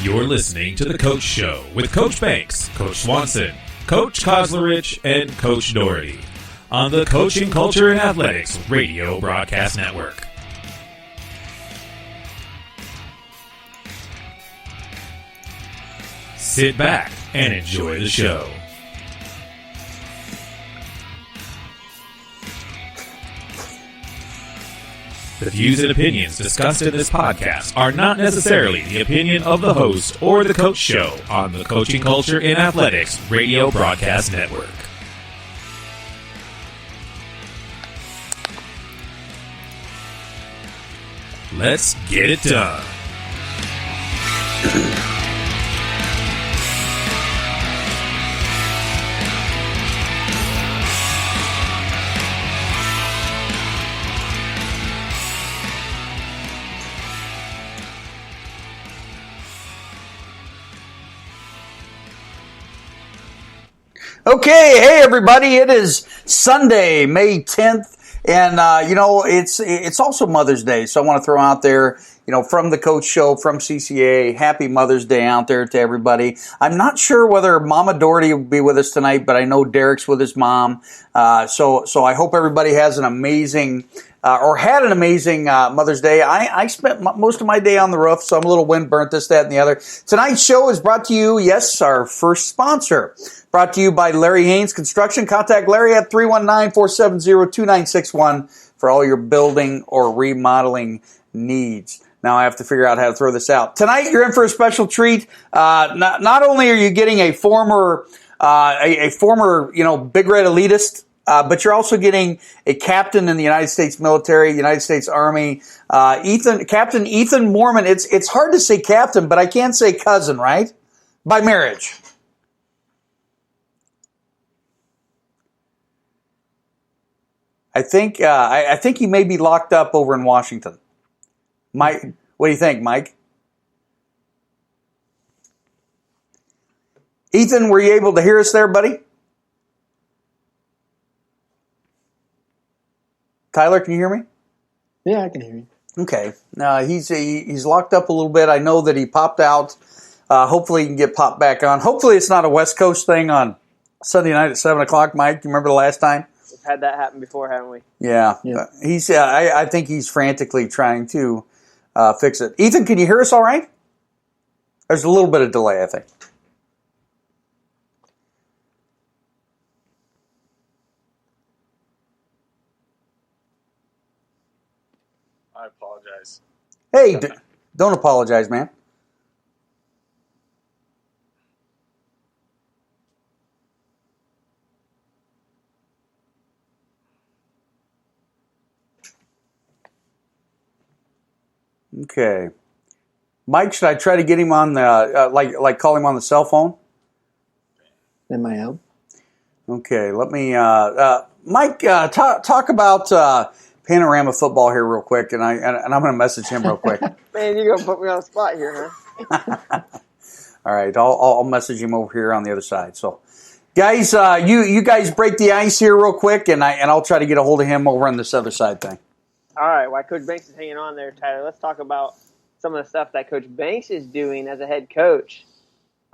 You're listening to The Coach Show with Coach Banks, Coach Swanson, Coach Koslerich, and Coach Doherty on the Coaching Culture and Athletics Radio Broadcast Network. Sit back and enjoy the show. The views and opinions discussed in this podcast are not necessarily the opinion of the host or the Coach Show on the Coaching Culture and Athletics Radio Broadcast Network. Let's get it done. Okay, hey everybody, it is Sunday, May 10th, and it's also Mother's Day, so I want to throw out there, from the Coach Show, from CCA, happy Mother's Day out there to everybody. I'm not sure whether Mama Doherty will be with us tonight, but I know Derek's with his mom, so I hope everybody has an amazing had an amazing Mother's Day. I spent most of my day on the roof, so I'm a little wind burnt, this, that, and the other. Tonight's show is brought to you, yes, our first sponsor, brought to you by Larry Haynes Construction. Contact Larry at 319-470-2961 for all your building or remodeling needs. Now I have to figure out how to throw this out. Tonight you're in for a special treat. Not only are you getting a former Big Red elitist, but you're also getting a captain in the United States military, United States Army, Captain Ethan Moorman. It's hard to say captain, but I can say cousin, right? By marriage. I think he may be locked up over in Washington. Mike, what do you think, Mike? Ethan, were you able to hear us there, buddy? Tyler, can you hear me? Yeah, I can hear you. Okay. He's locked up a little bit. I know that he popped out. Hopefully he can get popped back on. Hopefully it's not a West Coast thing on Sunday night at 7 o'clock, Mike. You remember the last time? We've had that happen before, haven't we? Yeah. He's. I think he's frantically trying to fix it. Ethan, can you hear us all right? There's a little bit of delay, I think. I apologize. Hey, don't apologize, man. Okay. Mike, should I try to get him on the, call him on the cell phone? That might help. Okay, let me, Mike, talk about Panorama football here real quick, and I'm going to message him real quick. Man, you're going to put me on the spot here, huh? All right, I'll message him over here on the other side. So, guys, you guys break the ice here real quick, and I'll try to get a hold of him over on this other side thing. All right, while Coach Banks is hanging on there, Tyler, let's talk about some of the stuff that Coach Banks is doing as a head coach.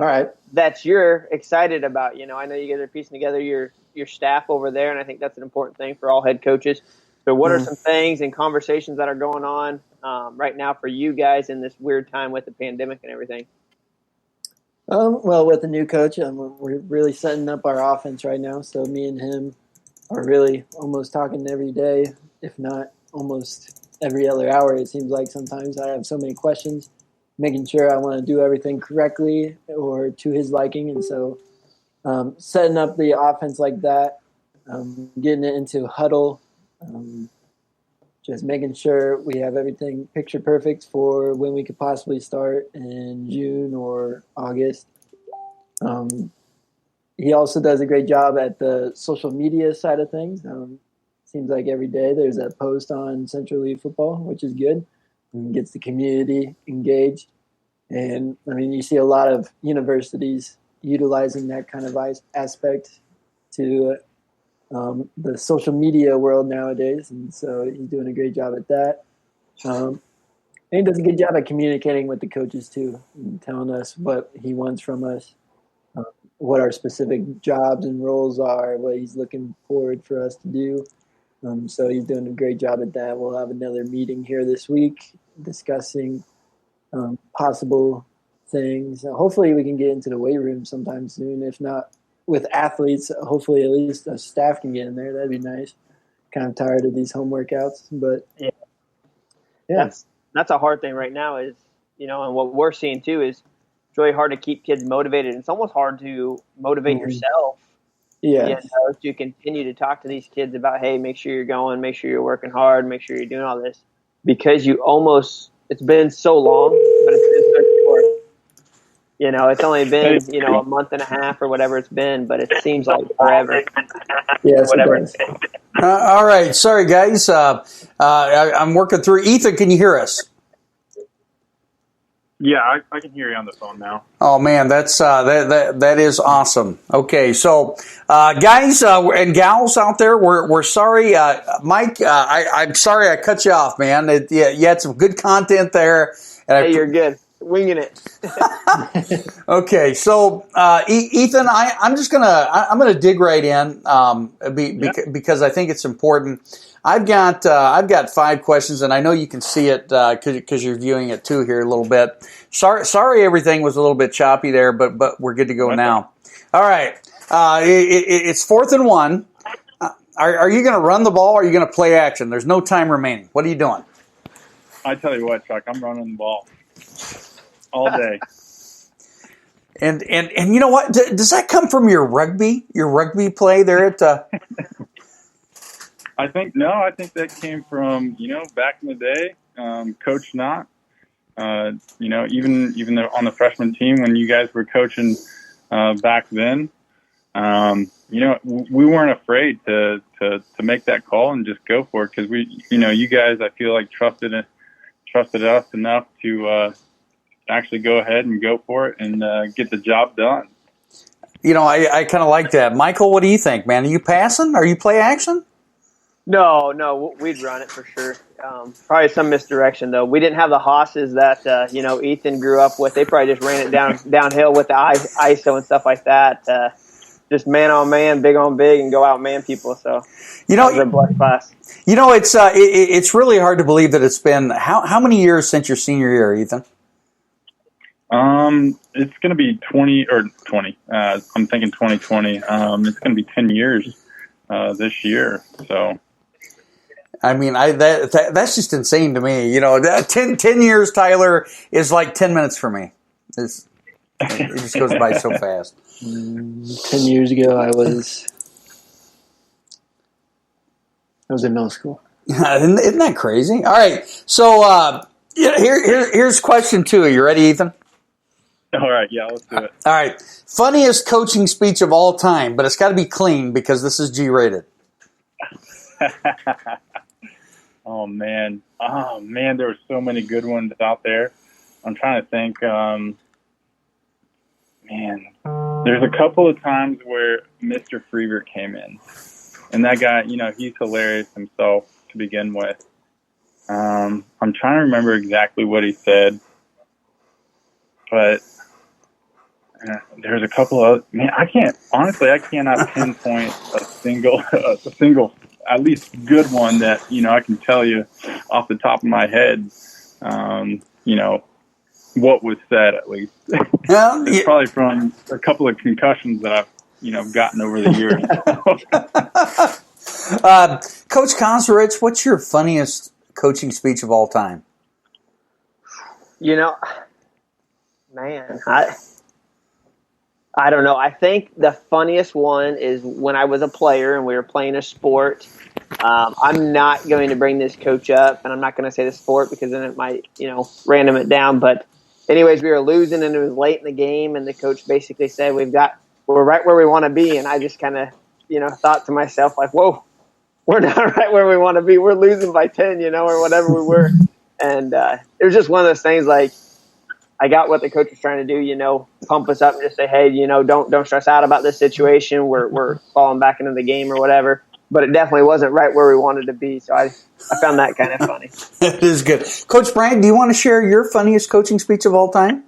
All right. That you're excited about. I know you guys are piecing together your staff over there, and I think that's an important thing for all head coaches. So what are some things and conversations that are going on right now for you guys in this weird time with the pandemic and everything? Well, with the new coach, we're really setting up our offense right now. So me and him are really almost talking every day, if not almost every other hour. It seems like sometimes I have so many questions, making sure I want to do everything correctly or to his liking. And so setting up the offense like that, getting it into huddle, just making sure we have everything picture perfect for when we could possibly start in June or August. He also does a great job at the social media side of things. Seems like every day there's a post on Central League football, which is good. And gets the community engaged. And, you see a lot of universities utilizing that kind of aspect to the social media world nowadays. And so he's doing a great job at that. And he does a good job at communicating with the coaches too, and telling us what he wants from us, what our specific jobs and roles are, what he's looking forward for us to do. So he's doing a great job at that. We'll have another meeting here this week discussing possible things. Hopefully we can get into the weight room sometime soon. If not with athletes, hopefully at least a staff can get in there. That'd be nice. Kind of tired of these home workouts, but yeah. That's a hard thing right now is, and what we're seeing too is it's really hard to keep kids motivated. It's almost hard to motivate yourself. Yeah. To continue to talk to these kids about, hey, make sure you're going, make sure you're working hard, make sure you're doing all this, because it's been so long, but it's been so short. It's only been, a month and a half or whatever it's been, but it seems like forever. Yes, whatever. All right. Sorry, guys. I'm working through. Ethan, can you hear us? Yeah, I can hear you on the phone now. Oh man, that's that is awesome. Okay, so guys and gals out there, we're sorry, Mike. I'm sorry I cut you off, man. You had some good content there. And hey, you're good. Winging it. Okay, so Ethan, I'm gonna dig right in because I think it's important. I've got 5 questions, and I know you can see it because you're viewing it too here a little bit. Sorry, everything was a little bit choppy there, but we're good to go now. All right, it's 4th and 1. Are you going to run the ball, or are you going to play action? There's no time remaining. What are you doing? I tell you what, Chuck, I'm running the ball all day. And you know what? Does that come from your rugby play there at? I think that came from, back in the day, Coach Knott, even though on the freshman team when you guys were coaching back then, we weren't afraid to make that call and just go for it because you guys, I feel like trusted us enough to actually go ahead and go for it and get the job done. I kind of like that. Michael, what do you think, man? Are you passing? Are you play action? No, we'd run it for sure. Probably some misdirection though. We didn't have the hosses that Ethan grew up with. They probably just ran it downhill with the ISO and stuff like that. Just man on man, big on big, and go out man people. So that was a blood class. It's really hard to believe that it's been how many years since your senior year, Ethan? It's going to be 20. I'm thinking 2020. It's going to be 10 years this year. So. I mean, that's just insane to me. 10 years, Tyler, is like 10 minutes for me. It just goes by so fast. 10 years ago, I was in middle school. Isn't that crazy? All right, so here's question 2. Are you ready, Ethan? All right, yeah, let's do it. All right, funniest coaching speech of all time, but it's got to be clean because this is G-rated. Oh man, there were so many good ones out there. I'm trying to think. There's a couple of times where Mr. Freever came in, and that guy, he's hilarious himself to begin with. I'm trying to remember exactly what he said, but there's a couple of I cannot pinpoint a single at least good one that I can tell you off the top of my head what was said at least. Well, it's probably from a couple of concussions that I've gotten over the years. Coach Koslerich, what's your funniest coaching speech of all time? Man, I don't know. I think the funniest one is when I was a player and we were playing a sport. I'm not going to bring this coach up, and I'm not going to say the sport because then it might, random it down. But anyways, we were losing, and it was late in the game, and the coach basically said, we're right where we want to be. And I just kind of, thought to myself, like, whoa, we're not right where we want to be. We're losing by 10, or whatever we were. And it was just one of those things like, I got what the coach was trying to do, pump us up and just say, hey, don't stress out about this situation. We're falling back into the game or whatever. but it definitely wasn't right where we wanted to be. So I found that kind of funny. It is good. Coach Bryant, do you want to share your funniest coaching speech of all time?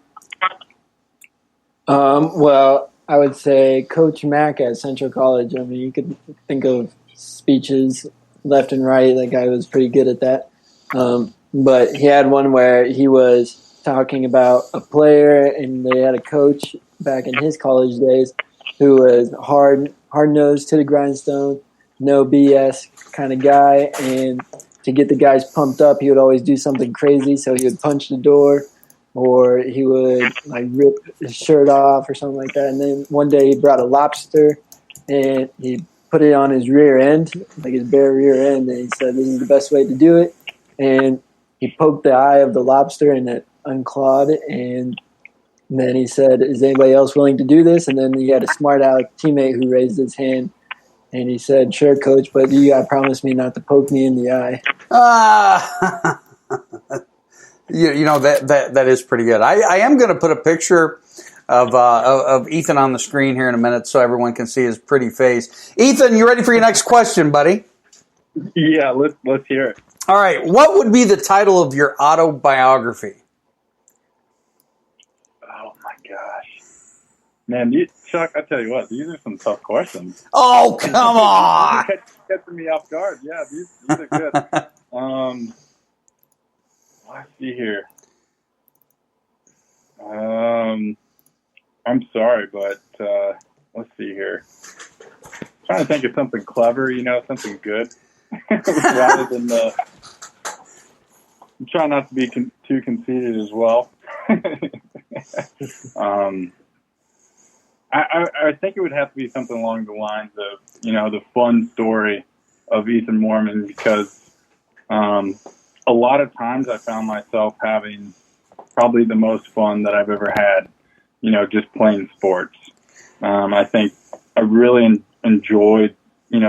Well, I would say Coach Mack at Central College. I mean, you could think of speeches left and right. That guy was pretty good at that. But he had one where he was talking about a player, and they had a coach back in his college days who was hard-nosed to the grindstone, no BS kind of guy. And to get the guys pumped up, he would always do something crazy. So he would punch the door, or he would like rip his shirt off or something like that. And then one day he brought a lobster and he put it on his rear end, like his bare rear end, and he said, "This is the best way to do it." And he poked the eye of the lobster and it unclawed, and then he said, "Is anybody else willing to do this?" And then he had a smart aleck teammate who raised his hand, and he said, "Sure, coach, but you got to promise me not to poke me in the eye." You know, that is pretty good. I am going to put a picture of Ethan on the screen here in a minute so everyone can see his pretty face. Ethan, you ready for your next question, buddy? Yeah, let's hear it. All right. What would be the title of your autobiography? Oh my gosh, man, Chuck, I tell you what, these are some tough questions. Oh, come on! Catching me off guard. Yeah, these are good. Let's see here. I'm sorry, but let's see here. I'm trying to think of something clever, something good, rather than. I'm trying not to be too conceited as well. I think it would have to be something along the lines of, the fun story of Ethan Moorman, because a lot of times I found myself having probably the most fun that I've ever had, just playing sports. I think I really enjoyed,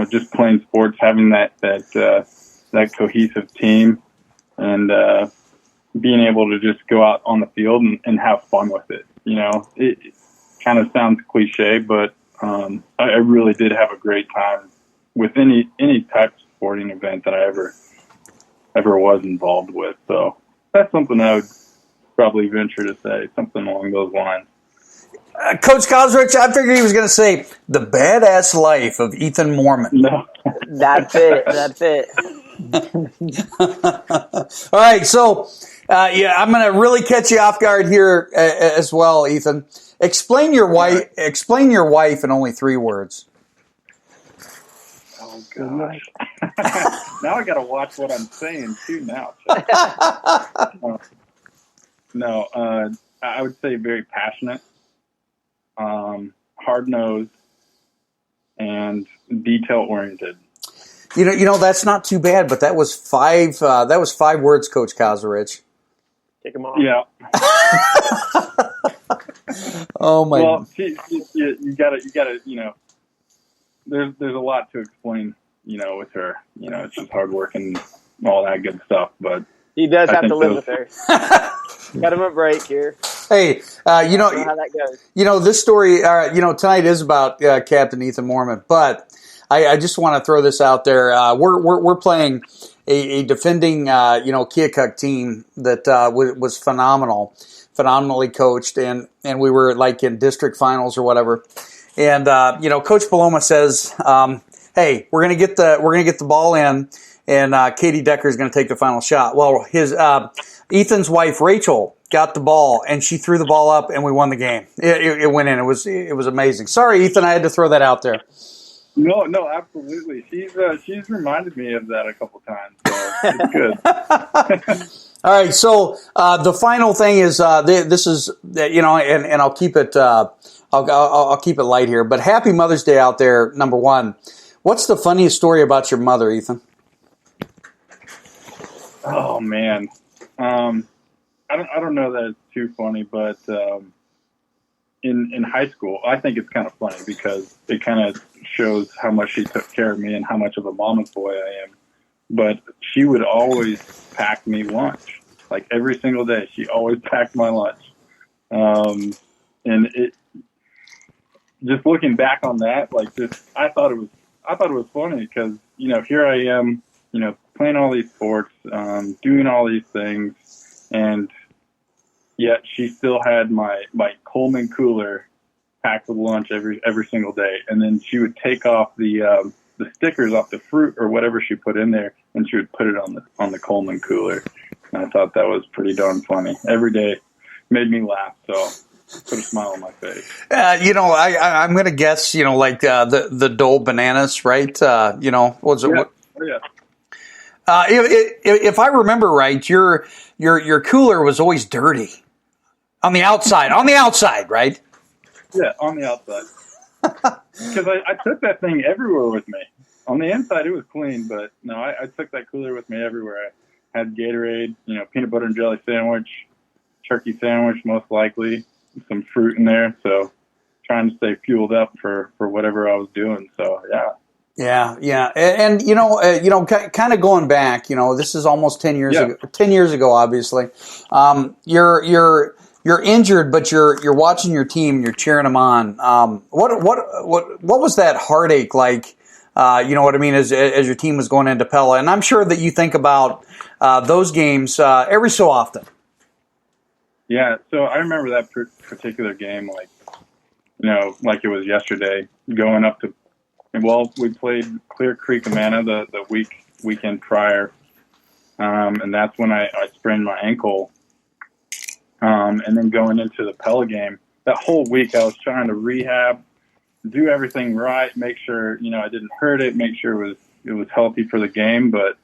just playing sports, having that cohesive team, and being able to just go out on the field and have fun with it. It kind of sounds cliche, but I really did have a great time with any type of sporting event that I ever was involved with. So that's something I would probably venture to say, something along those lines. Coach Kosrich, I figured he was going to say The Badass Life of Ethan Moorman. No. That's it. All right, so I'm going to really catch you off guard here as well, Ethan. Explain your wife in only 3 words. Oh gosh! Now I got to watch what I'm saying too. Now, I would say very passionate, hard-nosed, and detail-oriented. You know that's not too bad, but that was 5. That was 5 words, Coach Kosrich. Take them off. Yeah. Oh my! Well, you gotta. There's a lot to explain. With her. It's just hard work and all that good stuff. But he does have to live with her. Got him a break here. Hey, I don't know how that goes. This story. Tonight is about Captain Ethan Moorman, but I just want to throw this out there. We're playing a defending Keokuk team that was phenomenally coached, and we were like in district finals or whatever. And Coach Paloma says, "Hey, we're gonna get the ball in, and Katie Decker is gonna take the final shot." Well, his Ethan's wife Rachel got the ball, and she threw the ball up, and we won the game. It went in. It was amazing. Sorry, Ethan, I had to throw that out there. No, absolutely. She's reminded me of that a couple times. So it's good. All right, so the final thing is this is and I'll keep it I'll keep it light here. But Happy Mother's Day out there. Number 1, what's the funniest story about your mother, Ethan? Oh man, I don't know that it's too funny, but in high school, I think it's kind of funny because it kind of shows how much she took care of me and how much of a mama's boy I am. But she would always pack me lunch. Like every single day, she always packed my lunch. And it, just looking back on that, I thought it was I thought it was funny because, here I am, playing all these sports, doing all these things, and yet she still had my Coleman cooler packed with lunch every single day. And then she would take off the stickers off the fruit or whatever she put in there, and she would put it on the Coleman cooler. And I thought that was pretty darn funny. Every day made me laugh, so put a smile on my face. I'm going to guess, like the Dole bananas, right? What was it? Yeah. What? Oh, yeah. If I remember right, your cooler was always dirty on the outside. On the outside, right? Yeah, on the outside. Because I took that thing everywhere with me. On the inside, it was clean, but no, I took that cooler with me everywhere. I had Gatorade, peanut butter and jelly sandwich, turkey sandwich, most likely, some fruit in there. So trying to stay fueled up for whatever I was doing. So, yeah. Yeah. And kind of going back, this is almost 10 years ago. 10 years ago, obviously. You're injured, but you're watching your team, you're cheering them on. What was that heartache like? You know what I mean, as your team was going into Pella, and I'm sure that you think about those games every so often. Yeah, so I remember that particular game, like it was yesterday. Going up to, we played Clear Creek Amana the weekend prior, and that's when I sprained my ankle. And then going into the Pella game, that whole week I was trying to rehab, do everything right, make sure, I didn't hurt it, make sure it was healthy for the game. But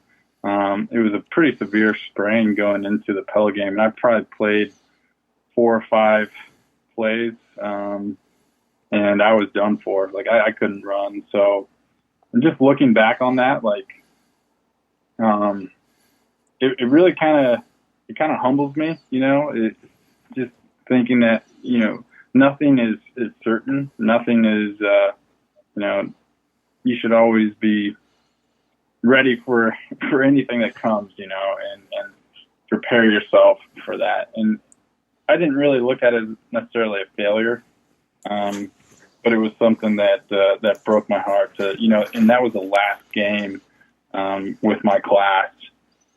it was a pretty severe sprain going into the Pella game. And I probably played 4 or 5 plays, and I was done for. I couldn't run. So and just looking back on that, it really kind of humbles me, It just thinking that, nothing is certain. Nothing is, you should always be ready for anything that comes, and prepare yourself for that. And I didn't really look at it as necessarily a failure, but it was something that broke my heart to, and that was the last game with my class.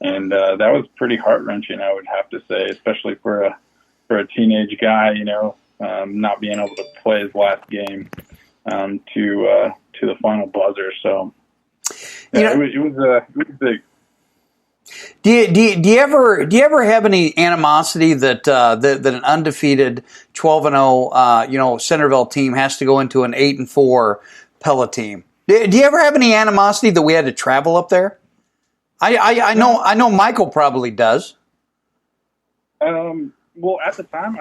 And that was pretty heart-wrenching, I would have to say, especially for a teenage guy, not being able to play his last game to the final buzzer. So, yeah, it was big. Do you ever have any animosity that an undefeated 12-0 Centerville team has to go into an 8-4 Pella team? Do you ever have any animosity that we had to travel up there? I know Michael probably does. Well, at the time,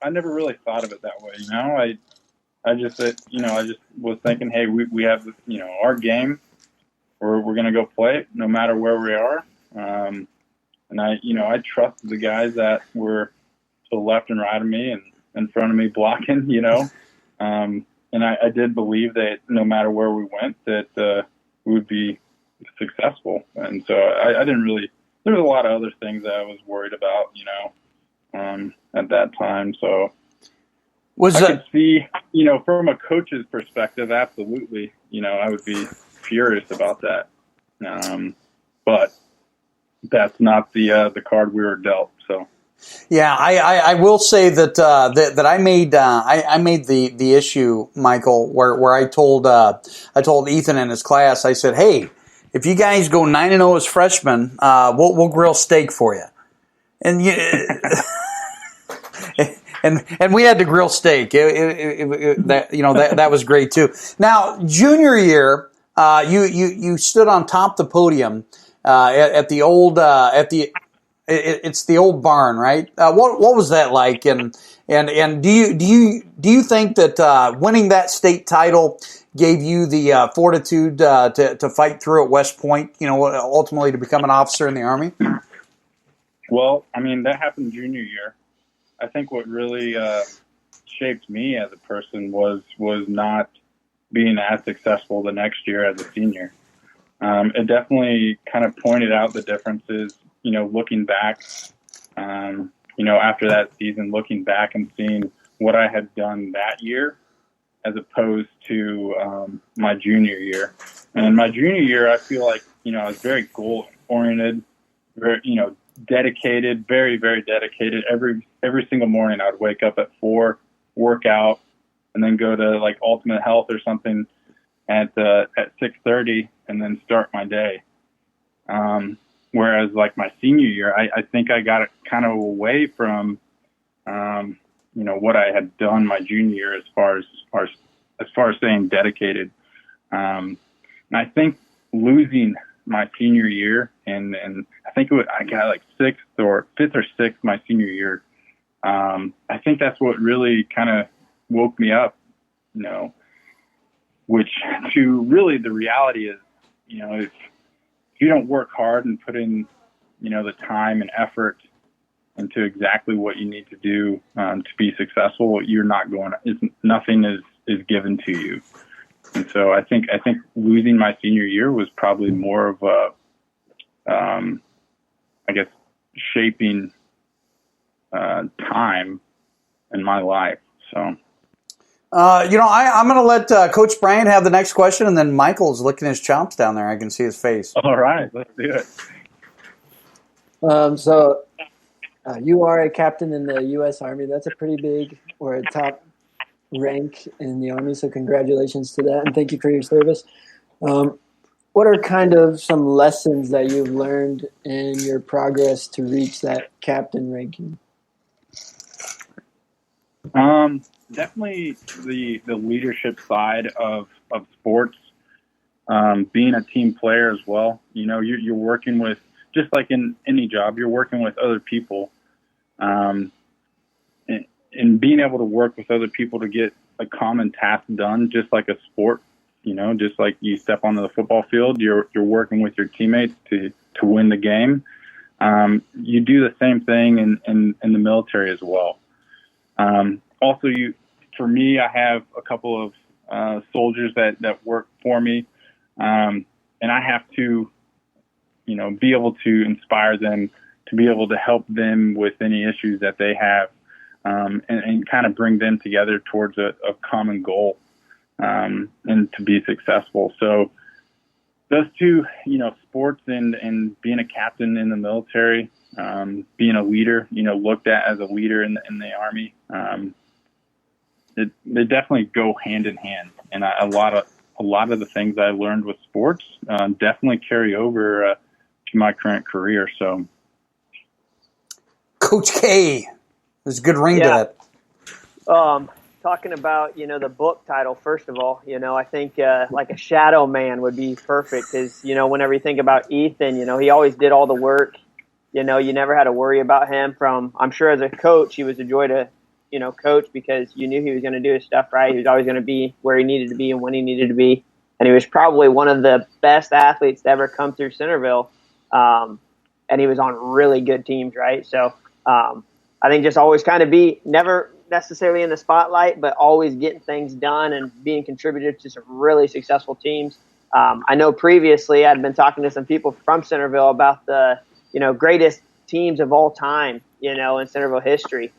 I never really thought of it that way. I just was thinking, hey, we have our game, we're going to go play it no matter where we are. And I trusted the guys that were to the left and right of me and in front of me blocking, and I did believe that no matter where we went, that we would be successful. And so I didn't really, there was a lot of other things that I was worried about, at that time. So I could see, from a coach's perspective, absolutely, I would be furious about that. But that's not the card we were dealt. So. Yeah, I will say that I made the issue, Michael, where I told Ethan and his class, I said, hey, if you guys go 9-0 as freshmen, we'll grill steak for you, and and we had to grill steak. That was great too. Now, junior year, you stood on top of the podium at the old it's the old barn, right? What was that like? And do you think that winning that state title gave you the fortitude to fight through at West Point? Ultimately to become an officer in the Army. Well, I mean, that happened junior year. I think what really shaped me as a person was not being as successful the next year as a senior. It definitely kind of pointed out the differences. Looking back, after that season, looking back and seeing what I had done that year, as opposed to my junior year. And my junior year, I feel like, I was very goal-oriented, very, dedicated, very, very dedicated. Every single morning I would wake up at 4, work out, and then go to like Ultimate Health or something at 6:30 and then start my day. Whereas like my senior year, I think I got kind of away from, what I had done my junior year as far as staying dedicated. And I think losing my senior year, and I think I got like 5th or 6th my senior year. I think that's what really kind of woke me up, which to really the reality is, if you don't work hard and put in, the time and effort into exactly what you need to do to be successful, you're not nothing is given to you. And so I think losing my senior year was probably more of a, shaping time in my life. So, I'm going to let Coach Bryant have the next question, and then Michael's licking his chops down there. I can see his face. All right, let's do it. So you are a captain in the U.S. Army. That's a pretty big or a top rank in the Army, so congratulations to that, and thank you for your service. What are kind of some lessons that you've learned in your progress to reach that captain ranking? Definitely the leadership side of sports, being a team player as well. You're working with, just like in any job, you're working with other people, and being able to work with other people to get a common task done, just like a sport. Just like you step onto the football field, you're working with your teammates to win the game. You do the same thing in the military as well. Also, for me, I have a couple of soldiers that work for me, and I have to, be able to inspire them, to be able to help them with any issues that they have, and kind of bring them together towards a common goal, and to be successful. So those two, sports and being a captain in the military, being a leader, looked at as a leader in the Army, they definitely go hand in hand. And a lot of the things I learned with sports definitely carry over to my current career. So, Coach K, there's a good ring to that. Talking about, the book title, first of all, I think like a shadow man would be perfect because, whenever you think about Ethan, he always did all the work. You never had to worry about him. I'm sure as a coach, he was a joy to, coach because you knew he was going to do his stuff right. He was always going to be where he needed to be and when he needed to be. And he was probably one of the best athletes to ever come through Centerville. And he was on really good teams, right? So I think just always kind of be never necessarily in the spotlight, but always getting things done and being contributed to some really successful teams. I know previously I'd been talking to some people from Centerville about the, greatest teams of all time, in Centerville history.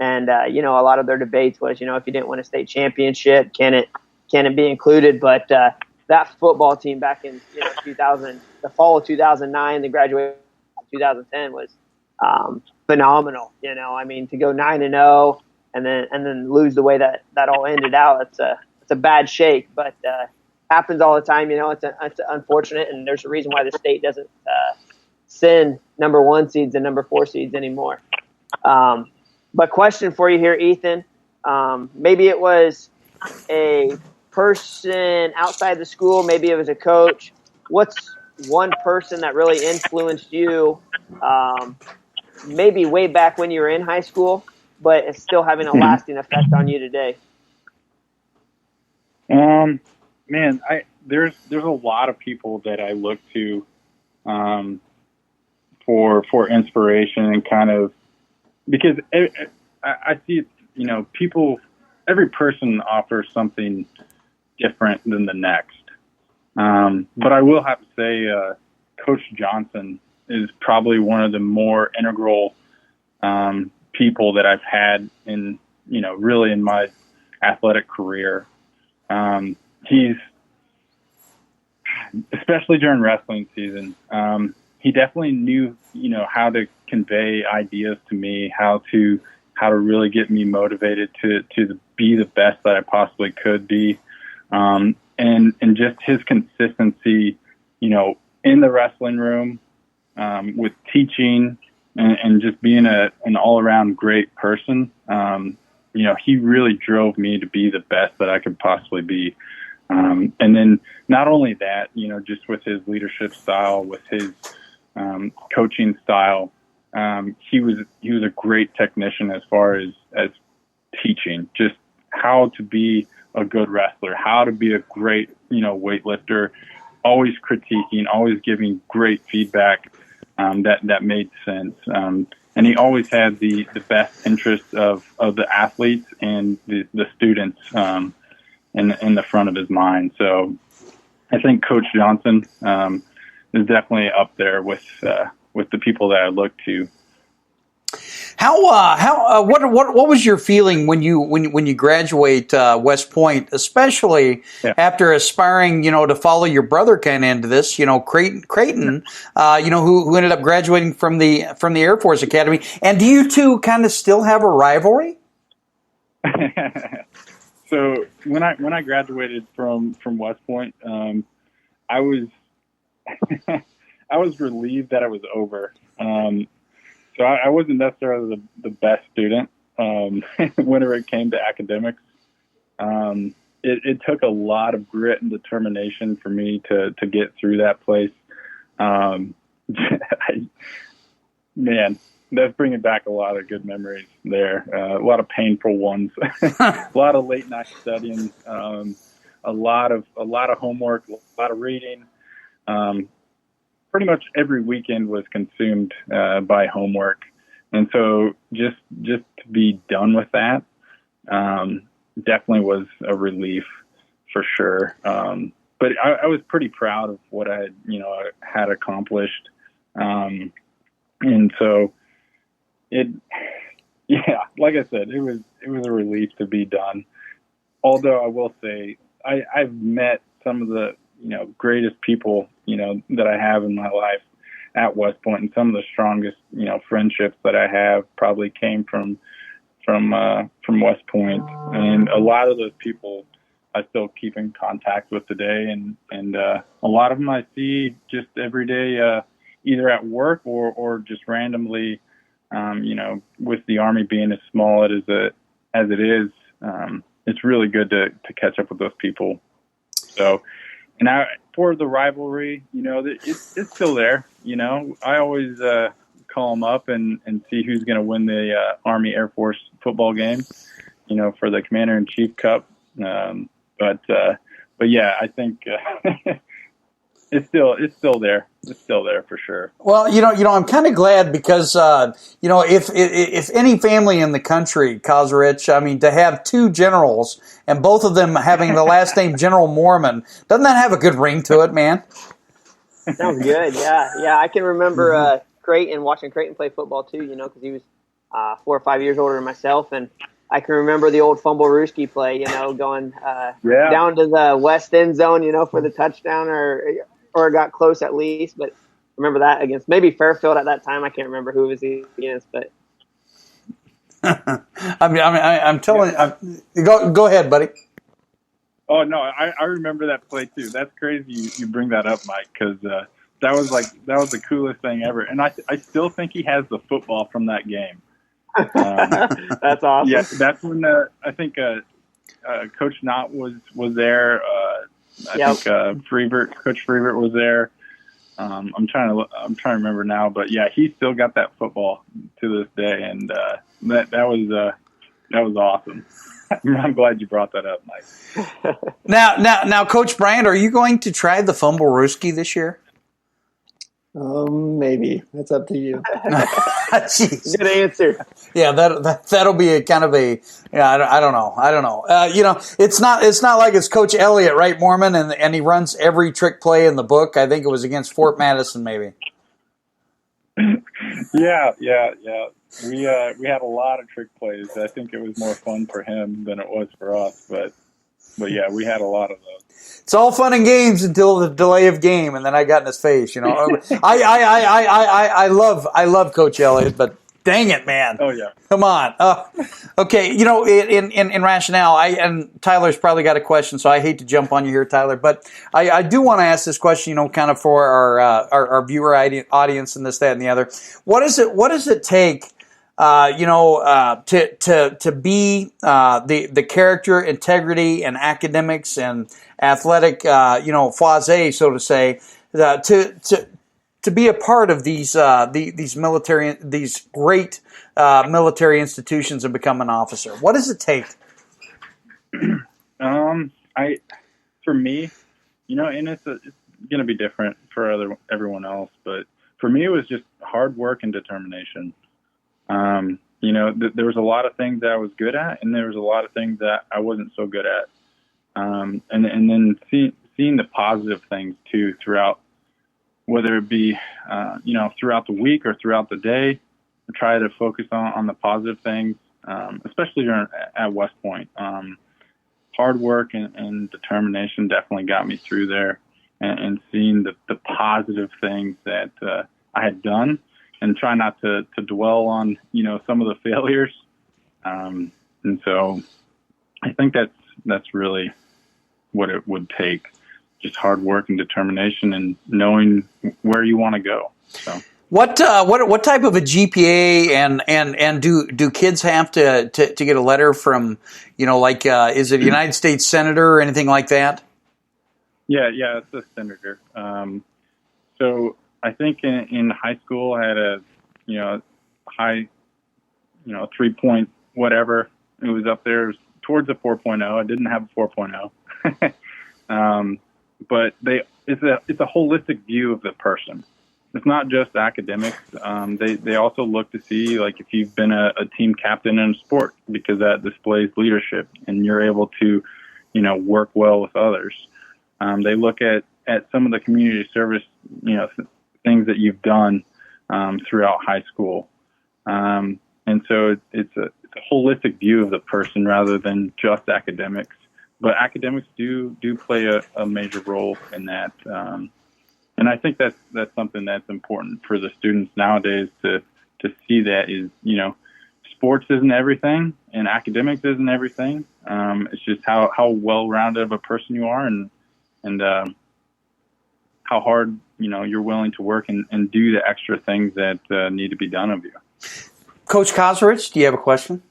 And, a lot of their debates was, if you didn't win a state championship, can it be included? But that football team back in 2000, the fall of 2009, the graduation of 2010 was phenomenal. To go 9-0 and then lose the way that all ended out, it's a bad shake. But happens all the time. It's unfortunate, and there's a reason why the state doesn't send number 1 seeds and number 4 seeds anymore. But question for you here, Ethan. Maybe it was a person outside the school. Maybe it was a coach. What's one person that really influenced you, maybe way back when you were in high school, but it's still having a lasting effect on you today? Man, there's a lot of people that I look to for inspiration and kind of, because I see, people, every person offers something different than the next. But I will have to say, Coach Johnson is probably one of the more integral people that I've had in, really in my athletic career. He's, especially during wrestling season, he definitely knew, how to convey ideas to me, how to really get me motivated to be the best that I possibly could be. And just his consistency, in the wrestling room, with teaching and just being an all around great person. He really drove me to be the best that I could possibly be. And then not only that, just with his leadership style, with his coaching style, he was a great technician as far as teaching, just how to be a good wrestler, how to be a great, weightlifter, always critiquing, always giving great feedback that made sense. And he always had the best interests of the athletes and the students in the front of his mind. So I think Coach Johnson is definitely up there with the people that I look to. What was your feeling when you graduate West Point, especially after aspiring, to follow your brother kind of into this, Creighton, who ended up graduating from the Air Force Academy, and do you two kind of still have a rivalry? So when I graduated from West Point, I was I was relieved that it was over. So I wasn't necessarily the best student whenever it came to academics. It took a lot of grit and determination for me to get through that place. Man, that's bringing back a lot of good memories there. A lot of painful ones, a lot of late night studying, a lot of homework, a lot of reading. Pretty much every weekend was consumed by homework, and so just to be done with that definitely was a relief for sure. But I was pretty proud of what I had accomplished, and so like I said, it was a relief to be done. Although I will say I've met some of the greatest people, that I have in my life at West Point, and some of the strongest, friendships that I have probably came from West Point. And a lot of those people I still keep in contact with today. And a lot of them I see just every day, either at work or just randomly, with the Army being as small as it is, it's really good to catch up with those people. So, and for the rivalry, it's still there. I always call them up and see who's going to win the Army Air Force football game, for the Commander-in-Chief Cup. But yeah, I think it's still there. It's still there for sure. Well, I'm kind of glad because, if any family in the country, Kosrich, to have two generals and both of them having the last name General Moorman, doesn't that have a good ring to it, man? Sounds good. Yeah. I can remember watching Creighton play football too, because he was 4 or 5 years older than myself, and I can remember the old fumble Rooski play, going down to the west end zone, for the touchdown or got close at least. But remember that against maybe Fairfield at that time. I can't remember who it was against, but I'm telling you, go ahead, buddy. Oh no, I remember that play too. That's crazy you bring that up, Mike, because that was the coolest thing ever. And I still think he has the football from that game. That's awesome. Yeah, that's when I think Coach Knott was there. I think Coach Freevert was there. I'm trying to remember now, but yeah, he still got that football to this day, and that was awesome. I'm glad you brought that up, Mike. Now, Coach Bryant, are you going to try the fumble Rooski this year? Maybe. That's up to you. Jeez. Good answer. Yeah, that'll be a kind of a. Yeah, I don't know. It's not like it's Coach Elliott, right, Moorman, and he runs every trick play in the book. I think it was against Fort Madison, maybe. Yeah. We had a lot of trick plays. I think it was more fun for him than it was for us, but But yeah, we had a lot of those. It's all fun and games until the delay of game, and then I got in his face. I love Coach Elliott, but dang it, man! Oh yeah, come on. Okay, in rationale, and Tyler's probably got a question, so I hate to jump on you here, Tyler, but I do want to ask this question, kind of for our viewer audience and this, that, and the other. What does it take? To be the character, integrity, and academics and athletic, foisé, so to say, to be a part of these great military institutions and become an officer. What does it take? For me, and it's going to be different for everyone else, but for me, it was just hard work and determination. There was a lot of things that I was good at, and there was a lot of things that I wasn't so good at. And then seeing the positive things too throughout, whether it be, throughout the week or throughout the day, try to focus on the positive things, especially at West Point. Hard work and determination definitely got me through there, and seeing the positive things that I had done. And try not to dwell on, some of the failures. And so I think that's really what it would take, just hard work and determination and knowing where you want to go. So what type of a GPA and do kids have to get a letter from, is it a United States Senator or anything like that? Yeah, it's a senator. So I think in high school I had a high 3 whatever. It was up there. It was towards a 4.0. I didn't have a 4.0. But it's a holistic view of the person. It's not just academics. They also look to see if you've been a team captain in a sport, because that displays leadership and you're able to work well with others. They look at some of the community service things that you've done throughout high school. And so it's a holistic view of the person rather than just academics. But academics do play a major role in that. And I think that's something that's important for the students nowadays to see that is, sports isn't everything and academics isn't everything. It's just how well-rounded of a person you are and how hard you're willing to work and do the extra things that need to be done of you. Coach Kozarich, do you have a question?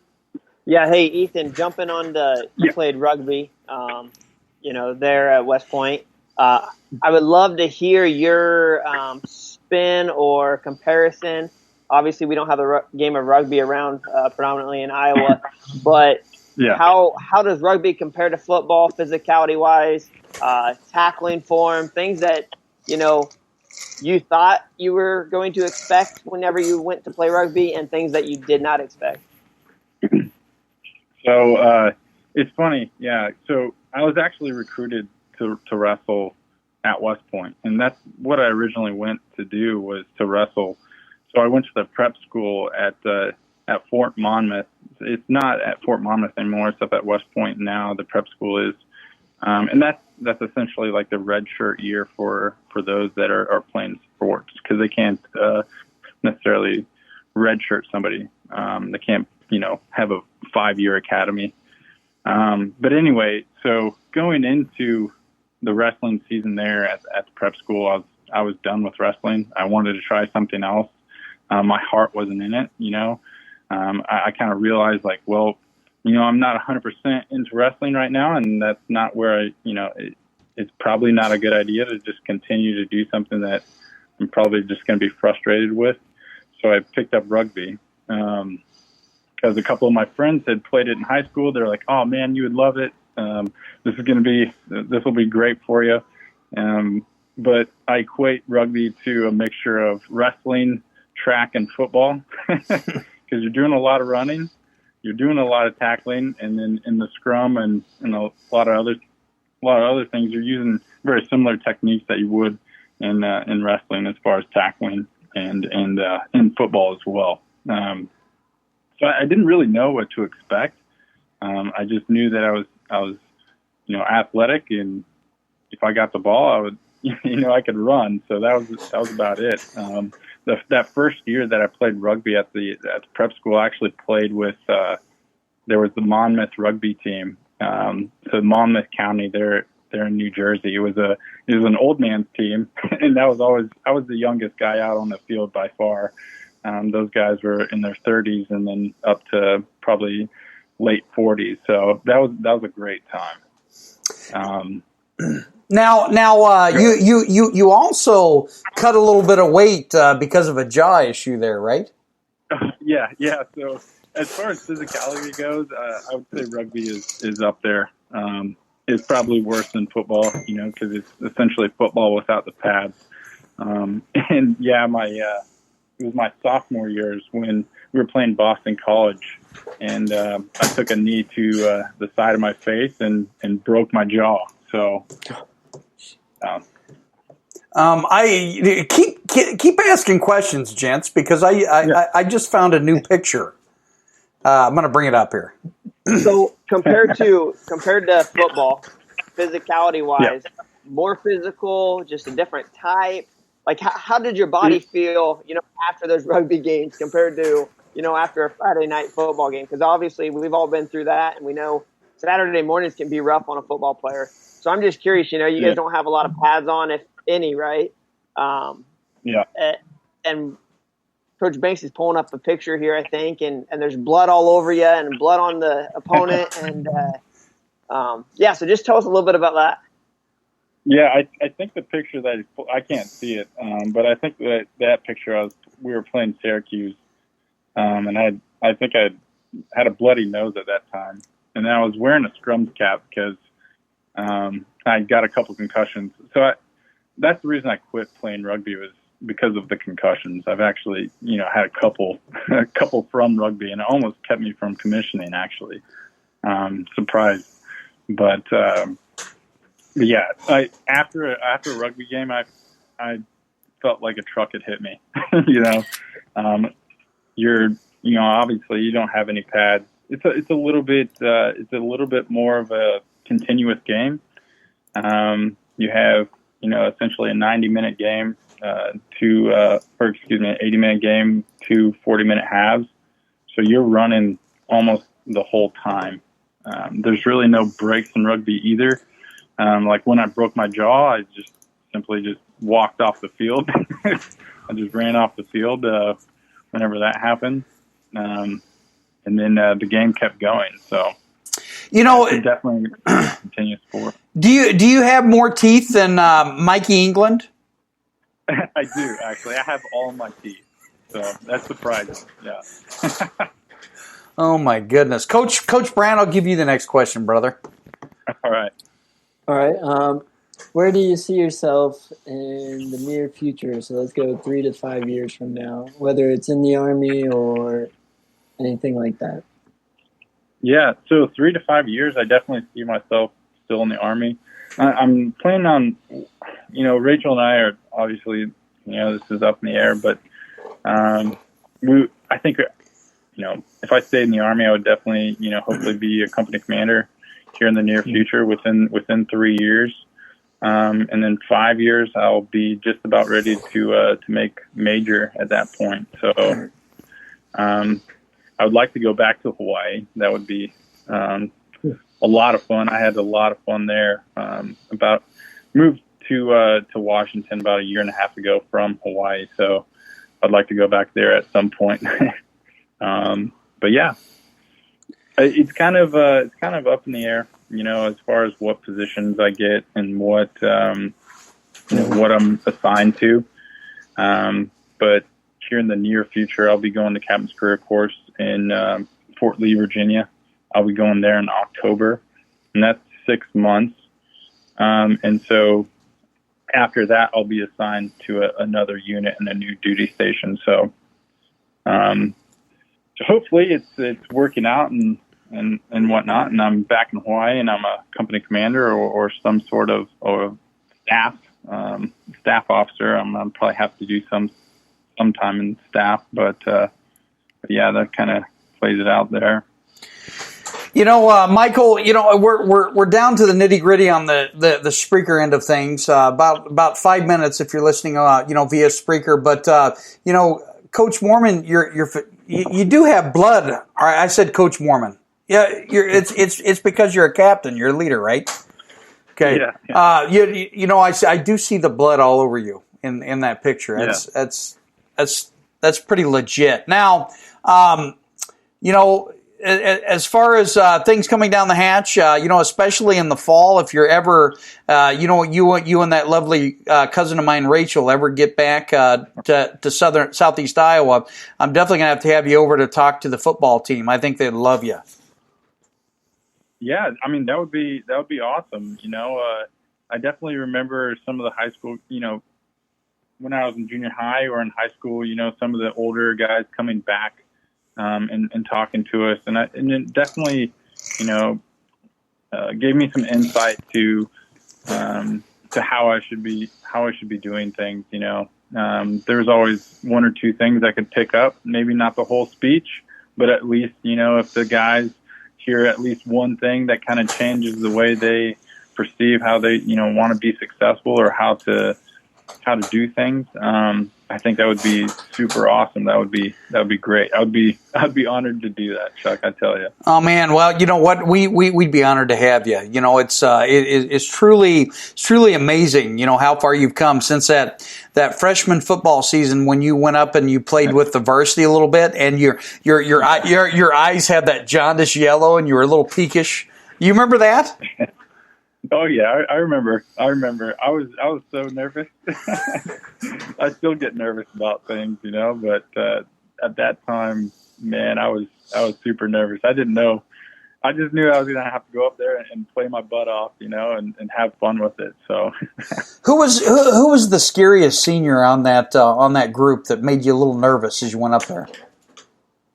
Yeah. Hey, Ethan, jumping on you played rugby, there at West Point. I would love to hear your spin or comparison. Obviously, we don't have a game of rugby around predominantly in Iowa, but how does rugby compare to football physicality-wise, tackling form, things that, you thought you were going to expect whenever you went to play rugby and things that you did not expect? So it's funny. Yeah. So I was actually recruited to wrestle at West Point, and that's what I originally went to do, was to wrestle. So I went to the prep school at Fort Monmouth. It's not at Fort Monmouth anymore. It's up at West Point now. The prep school is. And that's essentially like the red shirt year for those that are playing sports, because they can't necessarily red shirt somebody. They can't, have a 5-year academy. But anyway, so going into the wrestling season there at the prep school, I was done with wrestling. I wanted to try something else. My heart wasn't in it, I kind of realized I'm not 100% into wrestling right now, and that's not where it's probably not a good idea to just continue to do something that I'm probably just going to be frustrated with. So I picked up rugby because a couple of my friends had played it in high school. They're like, "Oh man, you would love it. This will be great for you." But I equate rugby to a mixture of wrestling, track, and football because you're doing a lot of running. You're doing a lot of tackling, and then in the scrum and a lot of other things, you're using very similar techniques that you would in wrestling as far as tackling and in football as well. So I didn't really know what to expect. I just knew that I was athletic, and if I got the ball, I would, I could run. So that was about it. That first year that I played rugby at the prep school, I actually played with, there was the Monmouth rugby team. So Monmouth County, they're in New Jersey. It was an old man's team, and I was the youngest guy out on the field by far. Those guys were in their 30s and then up to probably late 40s. So that was a great time. You also cut a little bit of weight because of a jaw issue there, right? Yeah. So as far as physicality goes, I would say rugby is up there. It's probably worse than football, because it's essentially football without the pads. And yeah, it was my sophomore years when we were playing Boston College, and I took a knee to the side of my face and broke my jaw. So, I keep asking questions, gents, because I just found a new picture. I'm going to bring it up here. So compared to football, physicality wise, more physical, just a different type. Like how did your body feel, after those rugby games compared to, after a Friday night football game? Because obviously we've all been through that, and we know Saturday mornings can be rough on a football player. So I'm just curious, you guys don't have a lot of pads on, if any, right? And Coach Banks is pulling up a picture here, I think, and there's blood all over you and blood on the opponent. And so just tell us a little bit about that. Yeah, I think the picture that I can't see it, but I think that picture we were playing Syracuse, and I think I had a bloody nose at that time, and I was wearing a scrums cap because I got a couple concussions. So that's the reason I quit playing rugby, was because of the concussions. I've actually had a couple from rugby, and it almost kept me from commissioning. Actually, surprised, but. Yeah, after a rugby game, I felt like a truck had hit me. Obviously you don't have any pads. It's a little bit more of a continuous game. You have essentially a 90-minute game an 80-minute game to 40-minute halves. So you're running almost the whole time. There's really no breaks in rugby either. Like when I broke my jaw, I just simply walked off the field. I just ran off the field whenever that happened. And then the game kept going. So, it's definitely a continuous sport. Do you have more teeth than Mikey England? I do, actually. I have all my teeth. So that's surprising. Yeah. Oh, my goodness. Coach Brand, I'll give you the next question, brother. All right. Where do you see yourself in the near future? So let's go 3 to 5 years from now, whether it's in the Army or anything like that. Yeah, so 3 to 5 years, I definitely see myself still in the Army. I'm planning on, Rachel and I are obviously, this is up in the air, but I think, if I stayed in the Army, I would definitely, hopefully be a company commander here in the near future within 3 years. And then 5 years, I'll be just about ready to make major at that point. So I would like to go back to Hawaii. That would be a lot of fun. I had a lot of fun there. Moved to Washington about a year and a half ago from Hawaii. So I'd like to go back there at some point. But yeah. It's kind of up in the air, as far as what positions I get and what what I'm assigned to. But here in the near future, I'll be going to Captain's Career Course in Fort Lee, Virginia. I'll be going there in October, and that's 6 months. And so after that, I'll be assigned to another unit in a new duty station. So hopefully it's working out and whatnot, and I'm back in Hawaii, and I'm a company commander or some sort of staff officer. I'll probably have to do some time in staff, but yeah, that kind of plays it out there. Michael, we're down to the nitty gritty on the Spreaker end of things. About 5 minutes if you're listening, via Spreaker. But Coach Moorman, you do have blood. I said Coach Moorman. Yeah, it's because you're a captain. You're a leader, right? Okay. Yeah. I do see the blood all over you in that picture. That's pretty legit. Now, as far as things coming down the hatch, especially in the fall, if you're ever, you and that lovely cousin of mine, Rachel, ever get back to Southeast Iowa, I'm definitely going to have you over to talk to the football team. I think they'd love you. Yeah, I mean, that would be awesome. I definitely remember some of the high school, when I was in junior high or in high school, some of the older guys coming back and talking to us, and it definitely, gave me some insight to how I should be doing things. There was always one or two things I could pick up, maybe not the whole speech, but at least, if the guys hear at least one thing that kind of changes the way they perceive how they, want to be successful or how to do things. I think that would be super awesome. That would be great. I'd be honored to do that, Chuck. I tell you. Oh man, well, you know what? We'd be honored to have you. It's truly amazing. How far you've come since that freshman football season when you went up and you played with the varsity a little bit, and your eyes had that jaundice yellow, and you were a little peakish. You remember that? Oh yeah, I remember. I was so nervous. I still get nervous about things, but at that time, man, I was super nervous. I didn't know. I just knew I was going to have to go up there and play my butt off, and have fun with it. So, who was the scariest senior on that group that made you a little nervous as you went up there?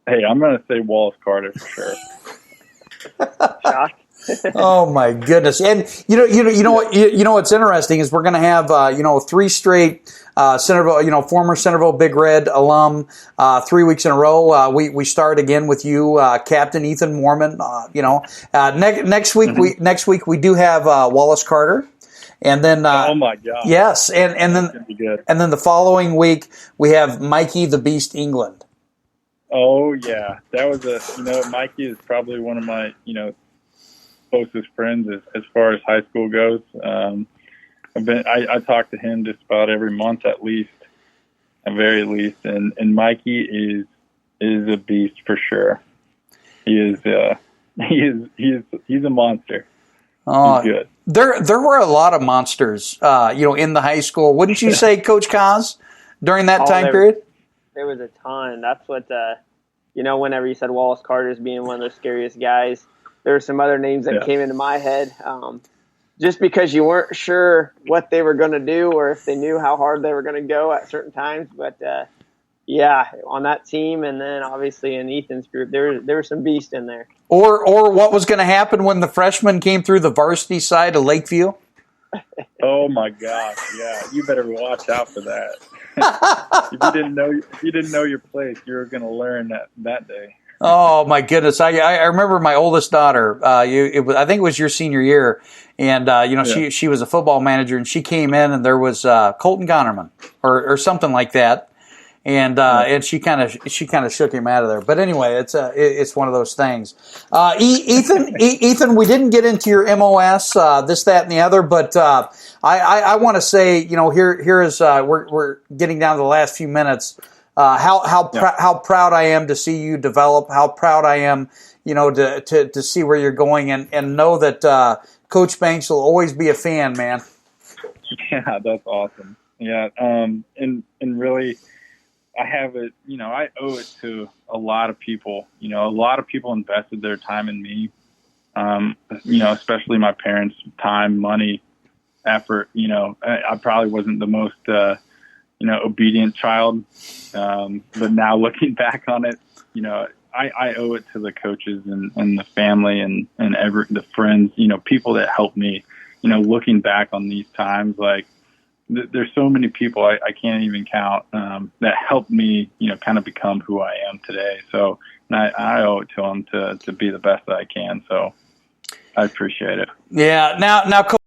Hey, I'm going to say Wallace Carter for sure. Josh? Oh my goodness! And what's interesting is we're going to have 3 straight Centerville, former Centerville Big Red alum, 3 weeks in a row. We start again with you, Captain Ethan Moorman. Next week we do have Wallace Carter, and then oh my God, yes, and then the following week we have Mikey the Beast England. Oh yeah, that was Mikey is probably one of my closest friends as far as high school goes. I talk to him just about every month at very least, and Mikey is a beast for sure. He is he's a monster. He's good. There were a lot of monsters, in the high school. Wouldn't you say, Coach Kaz, during that time period? There was a ton. That's what whenever you said Wallace Carter's being one of the scariest guys, there were some other names that came into my head, just because you weren't sure what they were going to do or if they knew how hard they were going to go at certain times. But, on that team, and then obviously in Ethan's group, there were some beasts in there. Or what was going to happen when the freshmen came through the varsity side of Lakeview? Oh, my gosh, yeah. You better watch out for that. If you didn't know your place, you were going to learn that day. Oh my goodness! I remember my oldest daughter. I think it was your senior year, and she was a football manager, and she came in, and there was Colton Gonnerman or something like that, and she kind of shook him out of there. But anyway, it's one of those things. Ethan, we didn't get into your MOS, this, that, and the other, but I want to say, here is we're getting down to the last few minutes. How proud I am to see you develop. How proud I am, to see where you're going, and know that Coach Banks will always be a fan, man. Yeah, that's awesome. Yeah, and really, I have it. I owe it to a lot of people. A lot of people invested their time in me. Especially my parents' time, money, effort. I probably wasn't the most obedient child. But now looking back on it, I owe it to the coaches and the family and the friends, people that helped me, looking back on these times, like, there's so many people I can't even count that helped me, kind of become who I am today. So I owe it to them to be the best that I can. So I appreciate it. Yeah. Now, Coach,